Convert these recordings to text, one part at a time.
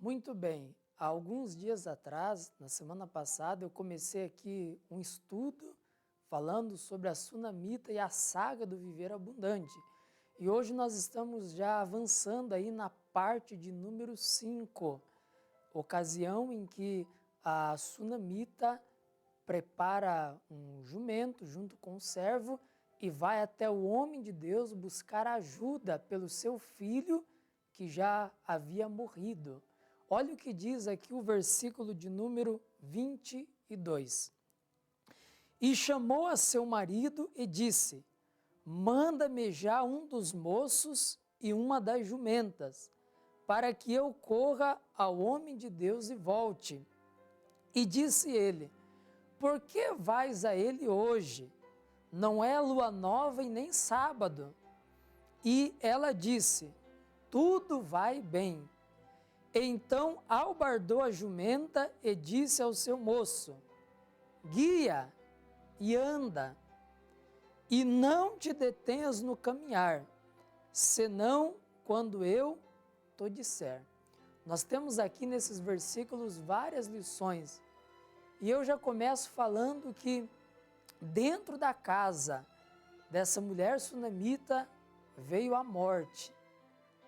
Muito bem, há alguns dias atrás, na semana passada, eu comecei aqui um estudo falando sobre a Sunamita e a saga do Viver Abundante. E hoje nós estamos já avançando aí na parte de número 5, ocasião em que a Sunamita prepara um jumento junto com o servo e vai até o homem de Deus buscar ajuda pelo seu filho que já havia morrido. Olha o que diz aqui o versículo de número 22. E chamou a seu marido e disse: manda-me já um dos moços e uma das jumentas, para que eu corra ao homem de Deus e volte. E disse ele: por que vais a ele hoje? Não é lua nova e nem sábado. E ela disse: tudo vai bem. Então albardou a jumenta e disse ao seu moço: guia e anda, e não te detenhas no caminhar, senão quando eu te disser. Nós temos aqui nesses versículos várias lições, e eu já começo falando que dentro da casa dessa mulher sunamita veio a morte.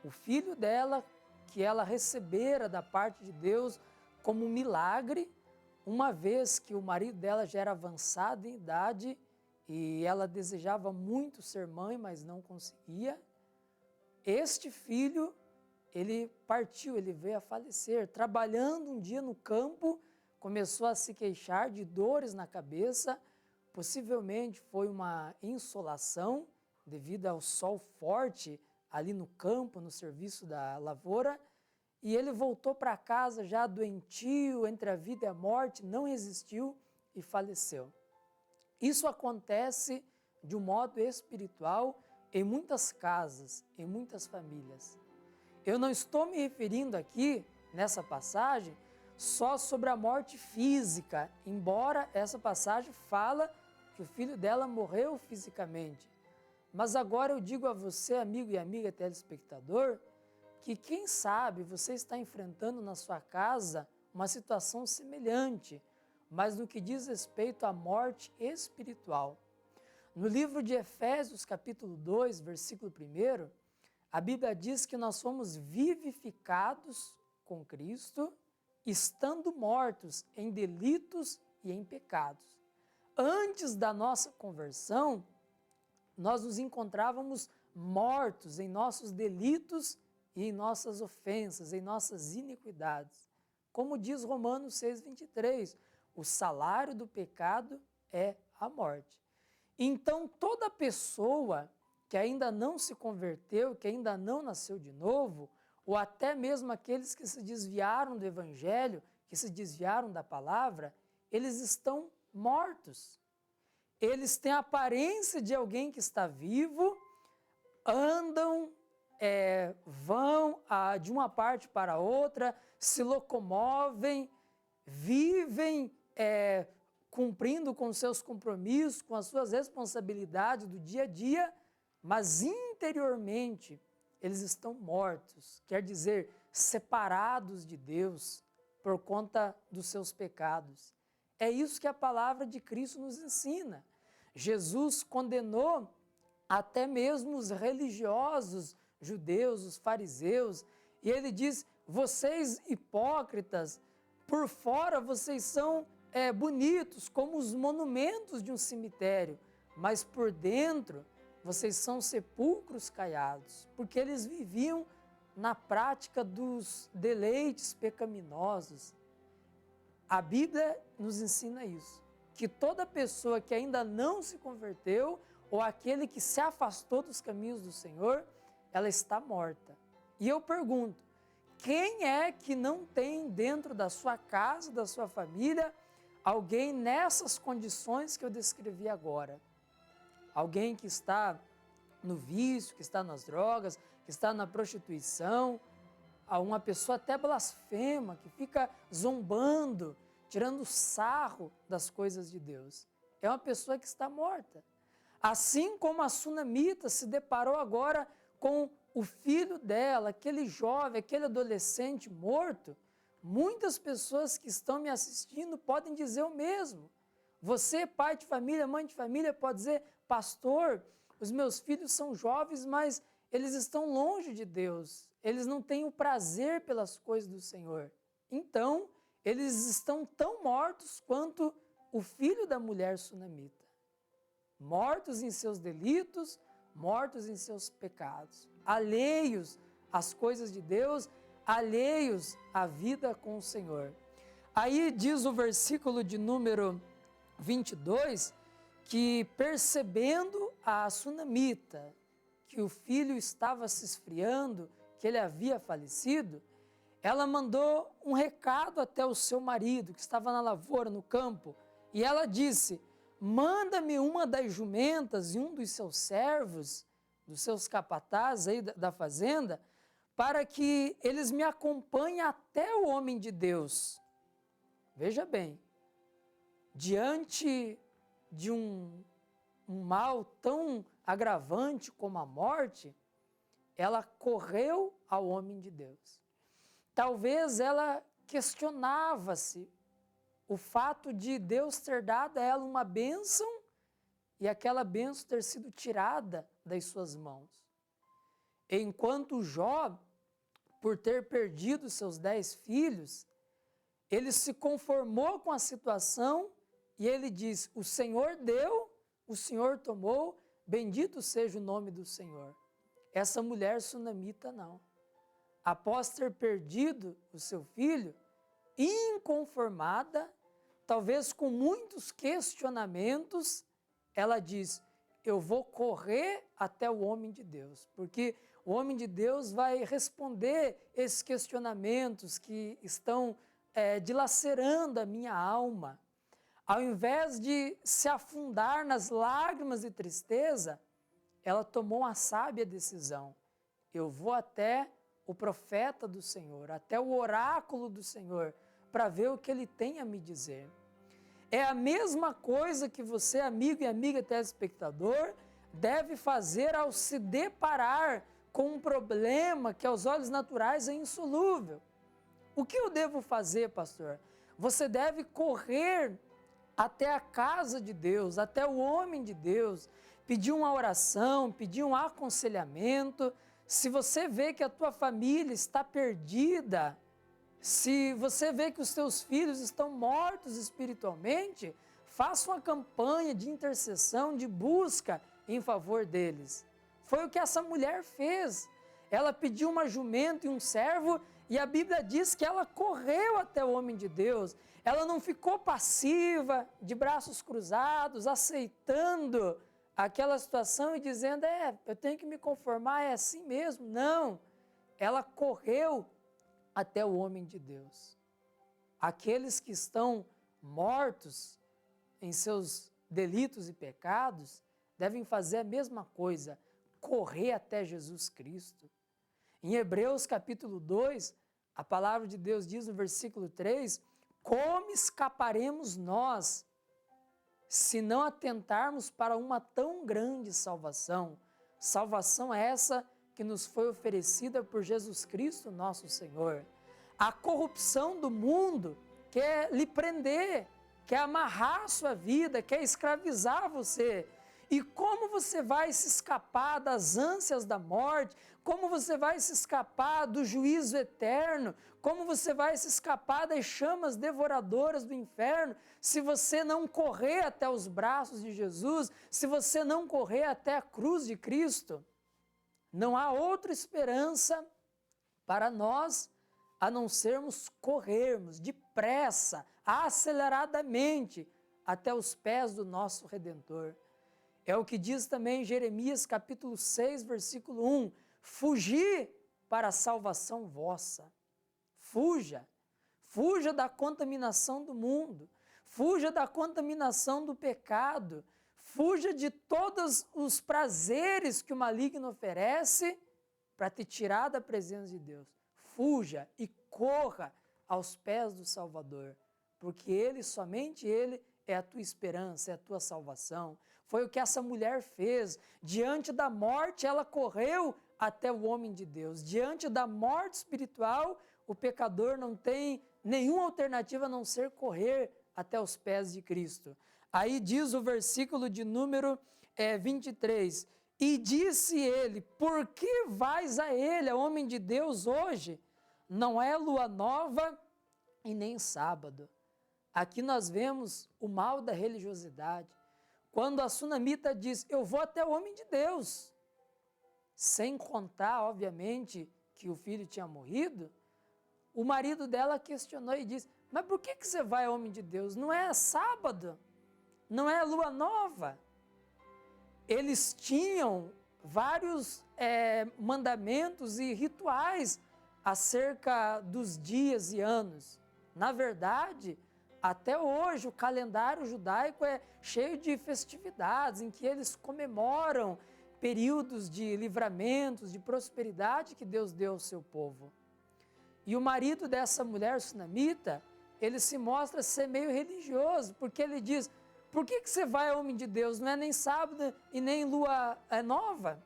O filho dela, que ela recebera da parte de Deus como um milagre, uma vez que o marido dela já era avançado em idade e ela desejava muito ser mãe, mas não conseguia. Este filho, ele partiu, ele veio a falecer. Trabalhando um dia no campo, começou a se queixar de dores na cabeça, possivelmente foi uma insolação devido ao sol forte ali no campo, no serviço da lavoura, e ele voltou para casa já doentio, entre a vida e a morte, não resistiu e faleceu. Isso acontece de um modo espiritual em muitas casas, em muitas famílias. Eu não estou me referindo aqui, nessa passagem, só sobre a morte física, embora essa passagem fala que o filho dela morreu fisicamente. Mas agora eu digo a você, amigo e amiga telespectador, que quem sabe você está enfrentando na sua casa uma situação semelhante, mas no que diz respeito à morte espiritual. No livro de Efésios, capítulo 2, versículo 1, a Bíblia diz que nós fomos vivificados com Cristo, estando mortos em delitos e em pecados. Antes da nossa conversão, nós nos encontrávamos mortos em nossos delitos e em nossas ofensas, em nossas iniquidades. Como diz Romanos 6,23, o salário do pecado é a morte. Então, toda pessoa que ainda não se converteu, que ainda não nasceu de novo, ou até mesmo aqueles que se desviaram do Evangelho, que se desviaram da palavra, eles estão mortos. Eles têm a aparência de alguém que está vivo, andam, vão de uma parte para outra, se locomovem, vivem cumprindo com seus compromissos, com as suas responsabilidades do dia a dia, mas interiormente eles estão mortos, quer dizer, separados de Deus por conta dos seus pecados. É isso que a palavra de Cristo nos ensina. Jesus condenou até mesmo os religiosos judeus, os fariseus, e ele diz: vocês hipócritas, por fora vocês são bonitos como os monumentos de um cemitério, mas por dentro vocês são sepulcros caiados, porque eles viviam na prática dos deleites pecaminosos. A Bíblia nos ensina isso, que toda pessoa que ainda não se converteu, ou aquele que se afastou dos caminhos do Senhor, ela está morta. E eu pergunto, quem é que não tem dentro da sua casa, da sua família, alguém nessas condições que eu descrevi agora? Alguém que está no vício, que está nas drogas, que está na prostituição, uma pessoa até blasfema, que fica zombando, tirando sarro das coisas de Deus. É uma pessoa que está morta. Assim como a sunamita se deparou agora com o filho dela, aquele jovem, aquele adolescente morto, Muitas pessoas que estão me assistindo podem dizer o mesmo. Você, pai de família, mãe de família, pode dizer: pastor, os meus filhos são jovens, mas eles estão longe de Deus. Eles não têm o prazer pelas coisas do Senhor. Então, eles estão tão mortos quanto o filho da mulher sunamita. Mortos em seus delitos, mortos em seus pecados, alheios às coisas de Deus, alheios à vida com o Senhor. Aí diz o versículo de número 22, que percebendo a sunamita que o filho estava se esfriando, que ele havia falecido, ela mandou um recado até o seu marido, que estava na lavoura, no campo, e ela disse: manda-me uma das jumentas e um dos seus servos, dos seus capatazes aí da fazenda, para que eles me acompanhem até o homem de Deus. Veja bem, diante de um mal tão agravante como a morte, ela correu ao homem de Deus. Talvez ela questionava-se o fato de Deus ter dado a ela uma bênção e aquela bênção ter sido tirada das suas mãos. Enquanto Jó, por ter perdido seus 10 filhos, ele se conformou com a situação e ele diz: o Senhor deu, o Senhor tomou, bendito seja o nome do Senhor. Essa mulher sunamita não. Após ter perdido o seu filho, inconformada, talvez com muitos questionamentos, ela diz: eu vou correr até o homem de Deus, porque o homem de Deus vai responder esses questionamentos que estão dilacerando a minha alma. Ao invés de se afundar nas lágrimas e tristeza, ela tomou uma sábia decisão: eu vou até o profeta do Senhor, até o oráculo do Senhor, para ver o que ele tem a me dizer. É a mesma coisa que você, amigo e amiga telespectador, deve fazer ao se deparar com um problema que aos olhos naturais é insolúvel. O que eu devo fazer, pastor? Você deve correr até a casa de Deus, até o homem de Deus, pedir uma oração, pedir um aconselhamento. Se você vê que a tua família está perdida, se você vê que os teus filhos estão mortos espiritualmente, faça uma campanha de intercessão, de busca em favor deles. Foi o que essa mulher fez. Ela pediu uma jumenta e um servo, e a Bíblia diz que ela correu até o homem de Deus. Ela não ficou passiva, de braços cruzados, aceitando aquela situação e dizendo: eu tenho que me conformar, é assim mesmo. Não, ela correu até o homem de Deus. Aqueles que estão mortos em seus delitos e pecados devem fazer a mesma coisa, correr até Jesus Cristo. Em Hebreus capítulo 2, a palavra de Deus diz no versículo 3, como escaparemos nós se não atentarmos para uma tão grande salvação? Salvação essa que nos foi oferecida por Jesus Cristo, nosso Senhor. A corrupção do mundo quer lhe prender, quer amarrar a sua vida, quer escravizar você. E como você vai se escapar das ânsias da morte? Como você vai se escapar do juízo eterno? Como você vai se escapar das chamas devoradoras do inferno se você não correr até os braços de Jesus, se você não correr até a cruz de Cristo? Não há outra esperança para nós a não sermos corrermos depressa, aceleradamente, até os pés do nosso Redentor. É o que diz também Jeremias capítulo 6, versículo 1, fugir para a salvação vossa. Fuja da contaminação do mundo, fuja da contaminação do pecado, fuja de todos os prazeres que o maligno oferece para te tirar da presença de Deus. Fuja e corra aos pés do Salvador, porque Ele, somente Ele, é a tua esperança, é a tua salvação. Foi o que essa mulher fez. Diante da morte, ela correu até o homem de Deus. Diante da morte espiritual, o pecador não tem nenhuma alternativa a não ser correr até os pés de Cristo. Aí diz o versículo de número 23, e disse ele, por que vais a ele, a homem de Deus, hoje? Não é lua nova e nem sábado. Aqui nós vemos o mal da religiosidade. Quando a sunamita diz, eu vou até o homem de Deus, sem contar, obviamente, que o filho tinha morrido, o marido dela questionou e disse, mas por que você vai ao homem de Deus? Não é sábado, não é lua nova. Eles tinham vários mandamentos e rituais acerca dos dias e anos. Na verdade, até hoje o calendário judaico é cheio de festividades em que eles comemoram períodos de livramentos, de prosperidade que Deus deu ao seu povo. E o marido dessa mulher sunamita, ele se mostra ser meio religioso, porque ele diz, por que você vai ao homem de Deus? Não é nem sábado e nem lua nova?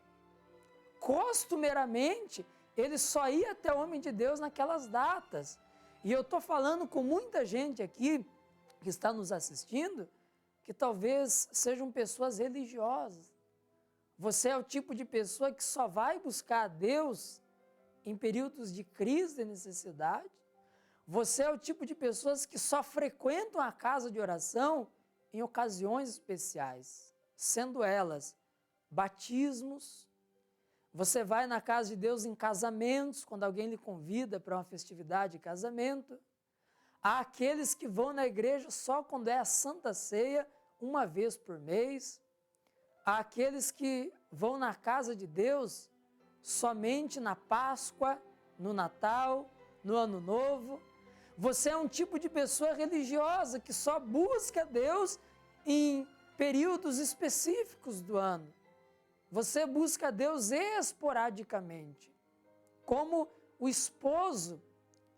Costumeiramente, ele só ia até o homem de Deus naquelas datas. E eu estou falando com muita gente aqui, que está nos assistindo, que talvez sejam pessoas religiosas. Você é o tipo de pessoa que só vai buscar a Deus em períodos de crise, de necessidade. Você é o tipo de pessoas que só frequentam a casa de oração em ocasiões especiais, sendo elas batismos. Você vai na casa de Deus em casamentos, quando alguém lhe convida para uma festividade de casamento. Há aqueles que vão na igreja só quando é a Santa Ceia, uma vez por mês. Há aqueles que vão na casa de Deus somente na Páscoa, no Natal, no Ano Novo. Você é um tipo de pessoa religiosa que só busca Deus em períodos específicos do ano. Você busca Deus esporadicamente, como o esposo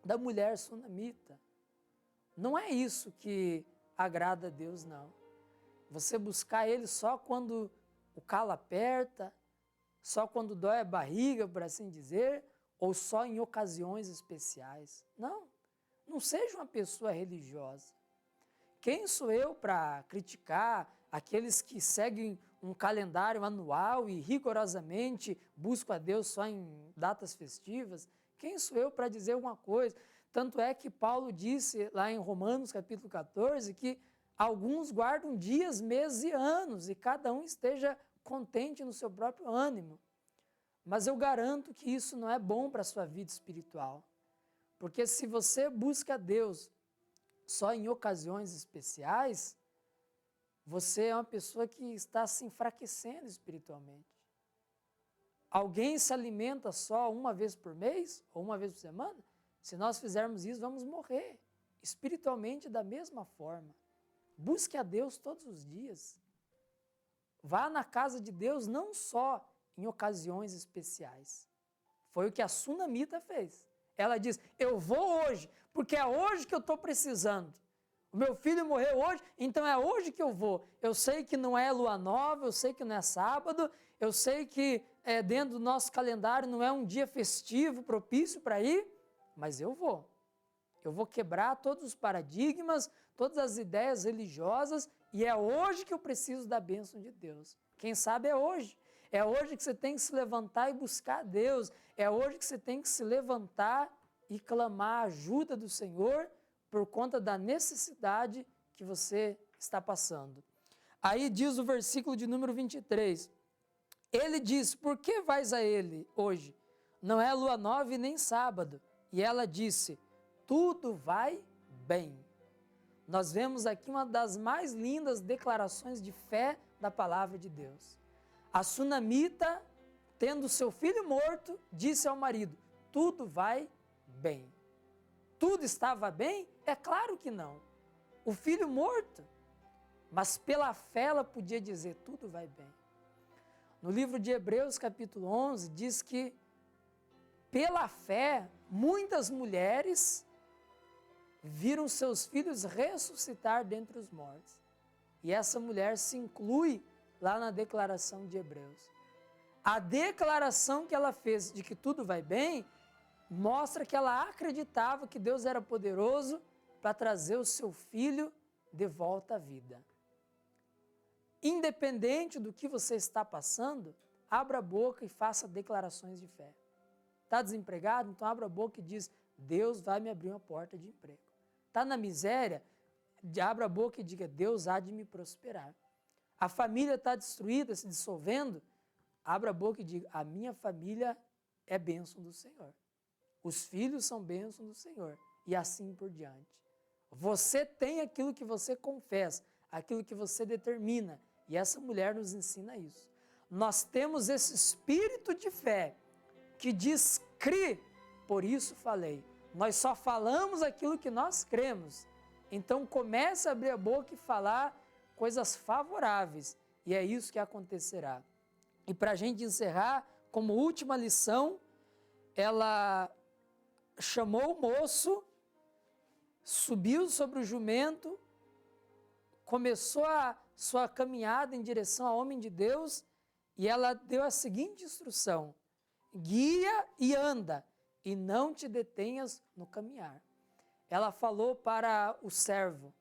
da mulher sunamita. Não é isso que agrada a Deus, não. Você buscar Ele só quando o calo aperta, só quando dói a barriga, por assim dizer, ou só em ocasiões especiais. Não, não seja uma pessoa religiosa. Quem sou eu para criticar aqueles que seguem um calendário anual e rigorosamente buscam a Deus só em datas festivas? Quem sou eu para dizer alguma coisa? Tanto é que Paulo disse lá em Romanos capítulo 14 que alguns guardam dias, meses e anos e cada um esteja contente no seu próprio ânimo. Mas eu garanto que isso não é bom para a sua vida espiritual. Porque se você busca Deus só em ocasiões especiais, você é uma pessoa que está se enfraquecendo espiritualmente. Alguém se alimenta só uma vez por mês ou uma vez por semana? Se nós fizermos isso, vamos morrer espiritualmente da mesma forma. Busque a Deus todos os dias. Vá na casa de Deus não só em ocasiões especiais. Foi o que a sunamita fez. Ela diz, eu vou hoje, porque é hoje que eu estou precisando. O meu filho morreu hoje, então é hoje que eu vou. Eu sei que não é lua nova, eu sei que não é sábado, eu sei que dentro do nosso calendário não é um dia festivo, propício para ir, mas eu vou. Eu vou quebrar todos os paradigmas, todas as ideias religiosas, e é hoje que eu preciso da bênção de Deus. Quem sabe é hoje. É hoje que você tem que se levantar e buscar a Deus. É hoje que você tem que se levantar e clamar a ajuda do Senhor por conta da necessidade que você está passando. Aí diz o versículo de número 23. Ele diz, por que vais a ele hoje? Não é lua nova e nem sábado. E ela disse, tudo vai bem. Nós vemos aqui uma das mais lindas declarações de fé da palavra de Deus. A sunamita, tendo seu filho morto, disse ao marido, tudo vai bem. Tudo estava bem? É claro que não. O filho morto. Mas pela fé ela podia dizer, tudo vai bem. No livro de Hebreus, capítulo 11, diz que pela fé, muitas mulheres viram seus filhos ressuscitar dentre os mortos. E essa mulher se inclui lá na declaração de Hebreus. A declaração que ela fez de que tudo vai bem mostra que ela acreditava que Deus era poderoso para trazer o seu filho de volta à vida. Independente do que você está passando, abra a boca e faça declarações de fé. Está desempregado? Então abra a boca e diz, Deus vai me abrir uma porta de emprego. Está na miséria? Abra a boca e diga, Deus há de me prosperar. A família está destruída, se dissolvendo? Abra a boca e diga, a minha família é bênção do Senhor. Os filhos são bênção do Senhor. E assim por diante. Você tem aquilo que você confessa, aquilo que você determina. E essa mulher nos ensina isso. Nós temos esse espírito de fé que diz, crê, por isso falei. Nós só falamos aquilo que nós cremos. Então comece a abrir a boca e falar coisas favoráveis. E é isso que acontecerá. E para a gente encerrar, como última lição, ela chamou o moço, subiu sobre o jumento, começou a sua caminhada em direção ao homem de Deus e ela deu a seguinte instrução, guia e anda e não te detenhas no caminhar. Ela falou para o servo,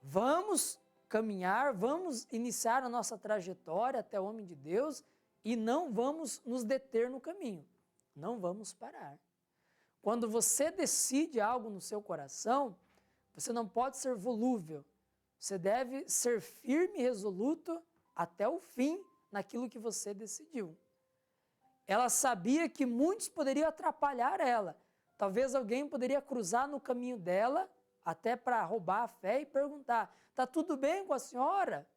vamos caminhar, vamos iniciar a nossa trajetória até o homem de Deus e não vamos nos deter no caminho, não vamos parar. Quando você decide algo no seu coração, você não pode ser volúvel, você deve ser firme e resoluto até o fim naquilo que você decidiu. Ela sabia que muitos poderiam atrapalhar ela. Talvez alguém poderia cruzar no caminho dela, até para roubar a fé e perguntar, está tudo bem com a senhora?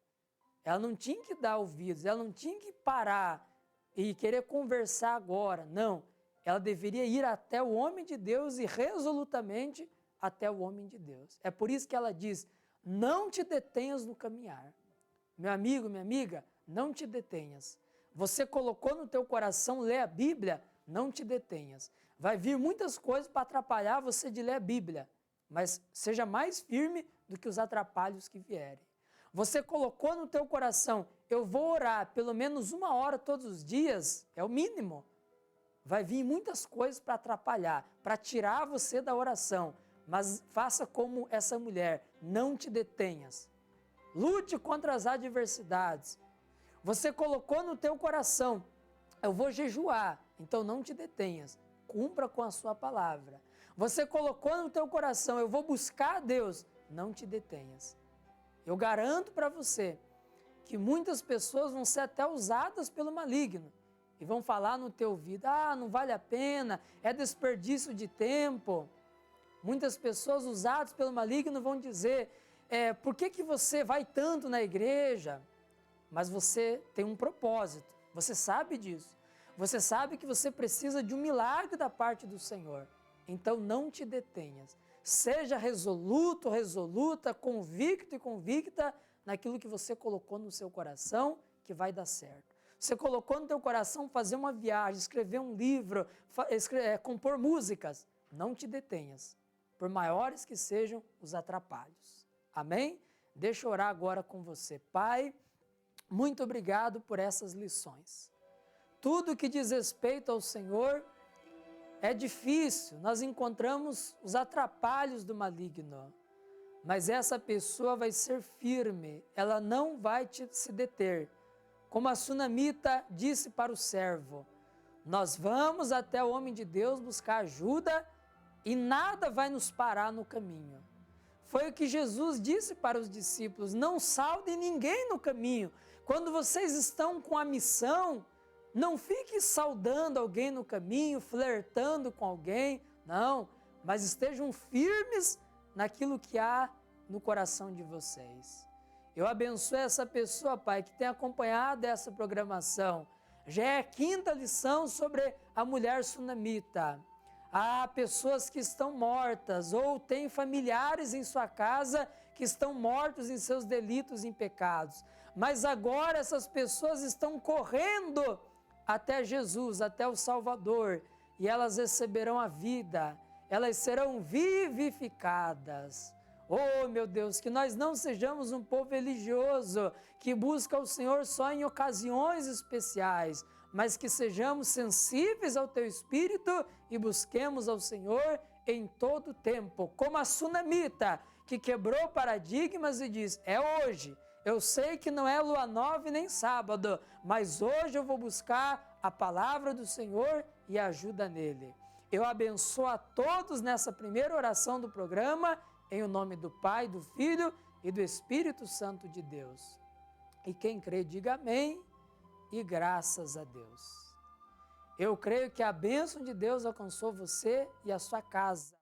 Ela não tinha que dar ouvidos, ela não tinha que parar e querer conversar agora, não. Ela deveria ir até o homem de Deus e resolutamente até o homem de Deus. É por isso que ela diz, não te detenhas no caminhar. Meu amigo, minha amiga, não te detenhas. Você colocou no teu coração ler a Bíblia, não te detenhas. Vai vir muitas coisas para atrapalhar você de ler a Bíblia, mas seja mais firme do que os atrapalhos que vierem. Você colocou no teu coração, eu vou orar pelo menos 1 hora todos os dias, é o mínimo. Vai vir muitas coisas para atrapalhar, para tirar você da oração, mas faça como essa mulher, não te detenhas. Lute contra as adversidades. Você colocou no teu coração, eu vou jejuar, então não te detenhas, cumpra com a sua palavra. Você colocou no teu coração, eu vou buscar a Deus, não te detenhas. Eu garanto para você que muitas pessoas vão ser até usadas pelo maligno e vão falar no teu ouvido, não vale a pena, é desperdício de tempo. Muitas pessoas usadas pelo maligno vão dizer, por que você vai tanto na igreja? Mas você tem um propósito, você sabe disso. Você sabe que você precisa de um milagre da parte do Senhor. Então não te detenhas. Seja resoluto, resoluta, convicto e convicta naquilo que você colocou no seu coração que vai dar certo. Você colocou no teu coração fazer uma viagem, escrever um livro, compor músicas. Não te detenhas, por maiores que sejam os atrapalhos. Amém? Deixa eu orar agora com você. Pai, muito obrigado por essas lições. Tudo que diz respeito ao Senhor é difícil, nós encontramos os atrapalhos do maligno, mas essa pessoa vai ser firme, ela não vai se deter. Como a sunamita disse para o servo, nós vamos até o homem de Deus buscar ajuda e nada vai nos parar no caminho. Foi o que Jesus disse para os discípulos, não saudem ninguém no caminho. Quando vocês estão com a missão, não fique saudando alguém no caminho, flertando com alguém, não, mas estejam firmes naquilo que há no coração de vocês. Eu abençoo essa pessoa, Pai, que tem acompanhado essa programação. Já é a 5ª lição sobre a mulher sunamita. Há pessoas que estão mortas ou têm familiares em sua casa que estão mortos em seus delitos e pecados. Mas agora essas pessoas estão correndo até Jesus, até o Salvador, e elas receberão a vida, elas serão vivificadas. Oh, meu Deus, que nós não sejamos um povo religioso, que busca o Senhor só em ocasiões especiais, mas que sejamos sensíveis ao Teu Espírito e busquemos ao Senhor em todo tempo, como a sunamita, que quebrou paradigmas e diz, é hoje, eu sei que não é lua nova nem sábado, mas hoje eu vou buscar a palavra do Senhor e a ajuda nele. Eu abençoo a todos nessa primeira oração do programa, em o nome do Pai, do Filho e do Espírito Santo de Deus. E quem crê, diga amém e graças a Deus. Eu creio que a bênção de Deus alcançou você e a sua casa.